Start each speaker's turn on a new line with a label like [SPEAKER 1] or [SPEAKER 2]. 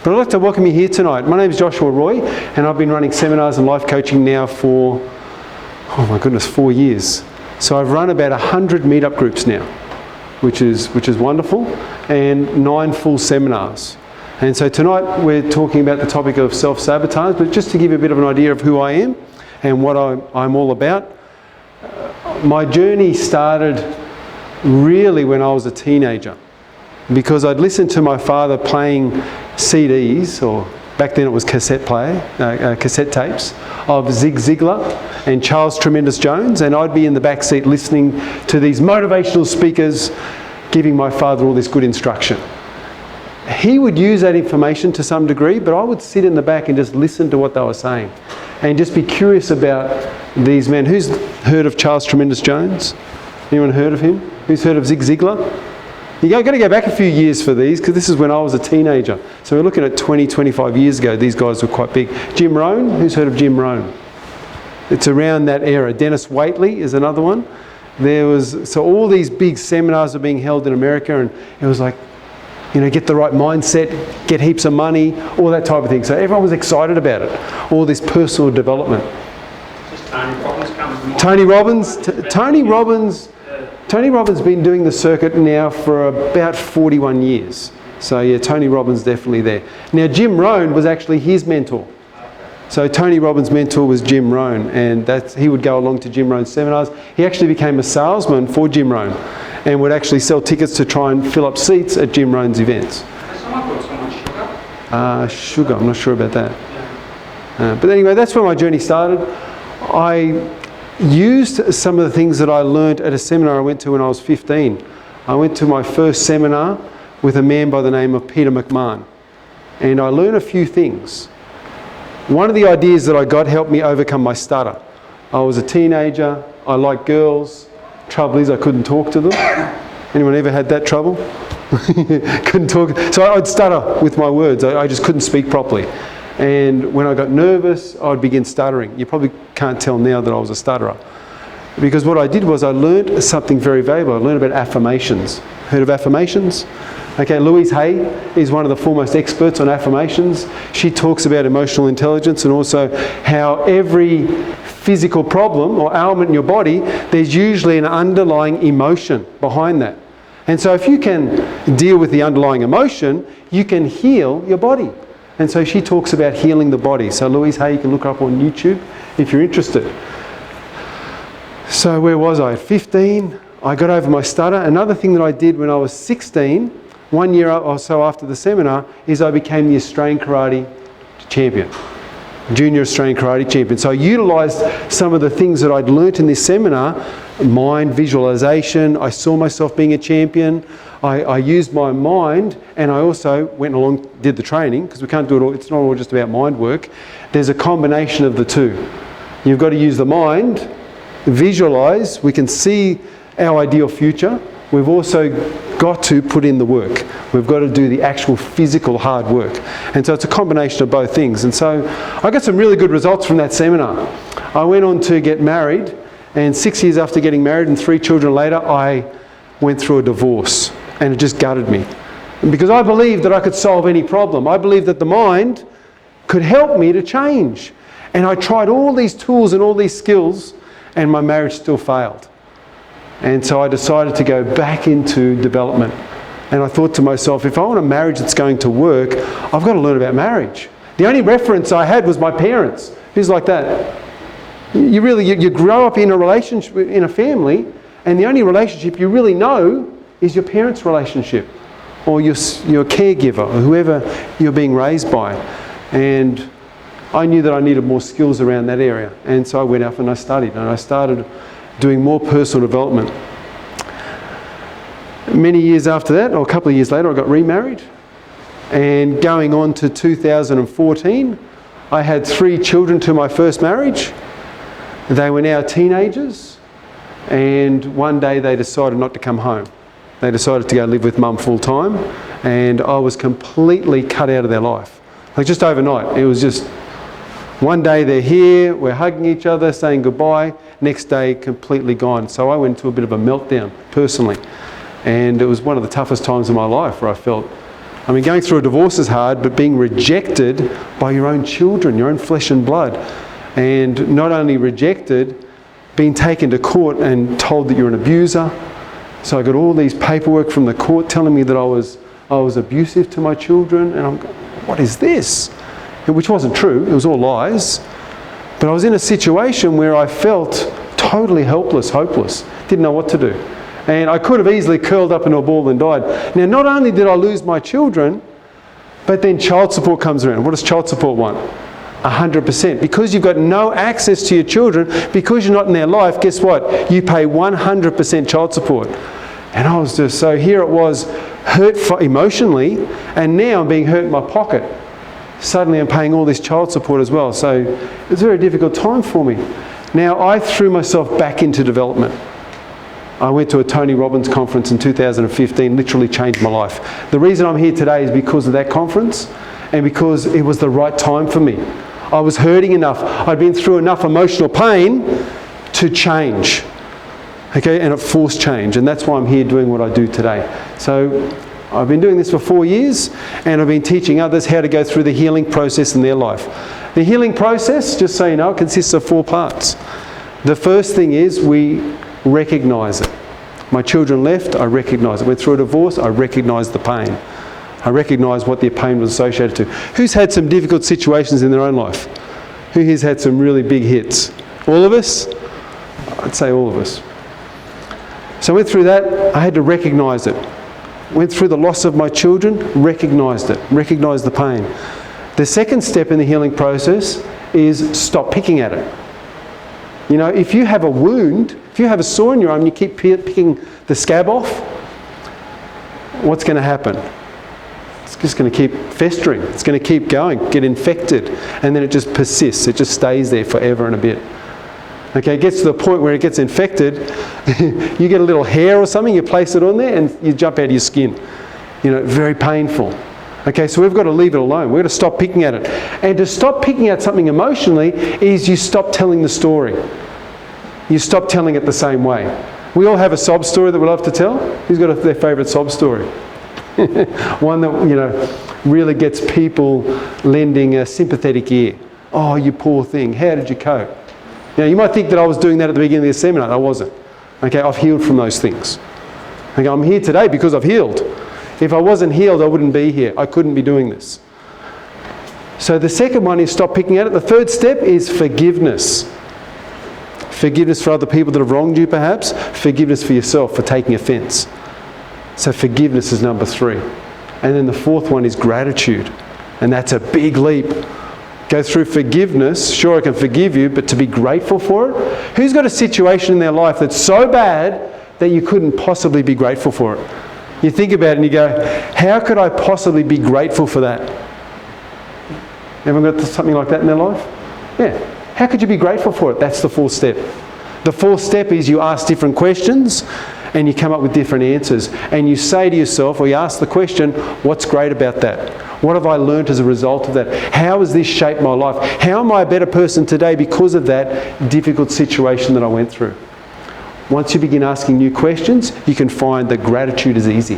[SPEAKER 1] But I'd like to welcome you here tonight. My name is Joshua Roy, and I've been running seminars and life coaching now for, 4 years. So I've run about 100 meetup groups now, which is wonderful, and 9 full seminars. And so tonight we're talking about the topic of self-sabotage, but just to give you a bit of an idea of who I am and what I'm all about. My journey started really when I was a teenager, because I'd listened to my father playing CDs, or back then it was cassette tapes, of Zig Ziglar and Charles Tremendous Jones, and I'd be in the back seat listening to these motivational speakers giving my father all this good instruction. He would use that information to some degree, but I would sit in the back and just listen to what they were saying and just be curious about these men. Who's heard of Charles Tremendous Jones? Anyone heard of him? Who's heard of Zig Ziglar? You've got to go back a few years for these, because this is when I was a teenager. So we're looking at 20, 25 years ago. These guys were quite big. Jim Rohn, who's heard of Jim Rohn? It's around that era. Dennis Waitley is another one. So all these big seminars are being held in America, and it was like, get the right mindset, get heaps of money, all that type of thing. So everyone was excited about it, all this personal development.
[SPEAKER 2] Just Tony Robbins comes to mind.
[SPEAKER 1] Tony Robbins has been doing the circuit now for about 41 years. So yeah, Tony Robbins definitely there. Now Jim Rohn was actually his mentor. So Tony Robbins' mentor was Jim Rohn, and he would go along to Jim Rohn's seminars. He actually became a salesman for Jim Rohn and would actually sell tickets to try and fill up seats at Jim Rohn's events. Sugar, I'm not sure about that. But anyway, that's where my journey started. I used some of the things that I learned at a seminar I went to when I was 15. I went to my first seminar with a man by the name of Peter McMahon, and I learned a few things. One of the ideas that I got helped me overcome my stutter. I was a teenager, I liked girls. Trouble is I couldn't talk to them. Anyone ever had that trouble? Couldn't talk. So I'd stutter with my words. I just couldn't speak properly. And when I got nervous, I'd begin stuttering. You probably can't tell now that I was a stutterer. Because what I did was I learned something very valuable. I learned about affirmations. Heard of affirmations? Okay, Louise Hay is one of the foremost experts on affirmations. She talks about emotional intelligence and also how every physical problem or ailment in your body, there's usually an underlying emotion behind that. And so if you can deal with the underlying emotion, you can heal your body. And so she talks about healing the body. So Louise Hay, you can look her up on YouTube if you're interested. So where was I? At 15, I got over my stutter. Another thing that I did when I was 16, 1 year or so after the seminar, is I became the Australian Karate champion. Junior Australian Karate champion. So I utilised some of the things that I'd learnt in this seminar, mind, visualisation. I saw myself being a champion. I used my mind, and I also went along, did the training, because we can't do it all. It's not all just about mind work. There's a combination of the two. You've got to use the mind, visualise. We can see our ideal future. We've also got to put in the work. We've got to do the actual physical hard work. And so it's a combination of both things. And so I got some really good results from that seminar. I went on to get married, and 6 years after getting married and 3 children later, I went through a divorce, and it just gutted me. Because I believed that I could solve any problem. I believed that the mind could help me to change. And I tried all these tools and all these skills, and my marriage still failed. And so I decided to go back into development. And I thought to myself, if I want a marriage that's going to work, I've got to learn about marriage. The only reference I had was my parents. Who's like that? You grow up in a relationship, in a family, and the only relationship you really know is your parents' relationship, or your caregiver, or whoever you're being raised by. And I knew that I needed more skills around that area. And so I went off and I studied, and I started doing more personal development. Many years after that, or a couple of years later, I got remarried. And going on to 2014, I had 3 children to my first marriage. They were now teenagers, and one day they decided not to come home. They decided to go live with mum full time, and I was completely cut out of their life. Like just overnight, it was just one day they're here, we're hugging each other, saying goodbye, next day completely gone. So I went to a bit of a meltdown personally, and it was one of the toughest times of my life where I felt I mean, going through a divorce is hard, but being rejected by your own children, your own flesh and blood, and not only rejected, being taken to court and told that you're an abuser. So I got all these paperwork from the court telling me that I was abusive to my children, and I'm going, what is this? Which wasn't true, it was all lies. But I was in a situation where I felt totally helpless, hopeless, didn't know what to do. And I could have easily curled up in a ball and died. Now, not only did I lose my children, but then child support comes around. What does child support want? 100%. Because you've got no access to your children, because you're not in their life, guess what? You pay 100% child support. And I was just, so here it was, hurt emotionally, and now I'm being hurt in my pocket. Suddenly I'm paying all this child support as well. So it's a very difficult time for me. Now, I threw myself back into development. I went to a Tony Robbins conference in 2015, literally changed my life. The reason I'm here today is because of that conference and because it was the right time for me. I was hurting enough. I'd been through enough emotional pain to change. Okay, and it forced change, and that's why I'm here doing what I do today. So I've been doing this for 4 years, and I've been teaching others how to go through the healing process in their life. The healing process, just so you know, consists of 4 parts. The first thing is we recognise it. My children left, I recognise it. Went through a divorce, I recognised the pain. I recognised what their pain was associated to. Who's had some difficult situations in their own life? Who has had some really big hits? All of us? I'd say all of us. So I went through that, I had to recognise it. Went through the loss of my children, recognised it, recognised the pain. The second step in the healing process is stop picking at it. You know, if you have a wound, if you have a sore in your arm and you keep picking the scab off, what's going to happen? It's just going to keep festering. It's going to keep going, get infected, and then it just persists. It just stays there forever and a bit. Okay, it gets to the point where it gets infected, you get a little hair or something, you place it on there and you jump out of your skin. You know, very painful. Okay, so we've got to leave it alone. We've got to stop picking at it. And to stop picking at something emotionally is you stop telling the story. You stop telling it the same way. We all have a sob story that we love to tell. Who's got their favourite sob story? One that, you know, really gets people lending a sympathetic ear. Oh, you poor thing, how did you cope? You know, you might think that I was doing that at the beginning of the seminar. I wasn't. Okay, I've healed from those things. Okay, I'm here today because I've healed. If I wasn't healed, I wouldn't be here. I couldn't be doing this. So the second one is stop picking at it. The third step is forgiveness. Forgiveness for other people that have wronged you, perhaps. Forgiveness for yourself for taking offence. So forgiveness is number 3. And then the fourth one is gratitude. And that's a big leap. Go through forgiveness. Sure, I can forgive you, but to be grateful for it? Who's got a situation in their life that's so bad that you couldn't possibly be grateful for it? You think about it and you go, how could I possibly be grateful for that? Everyone got something like that in their life? Yeah. How could you be grateful for it? That's the 4th step. The 4th step is you ask different questions and you come up with different answers. And you say to yourself, or you ask the question, what's great about that? What have I learnt as a result of that? How has this shaped my life? How am I a better person today because of that difficult situation that I went through? Once you begin asking new questions, you can find that gratitude is easy.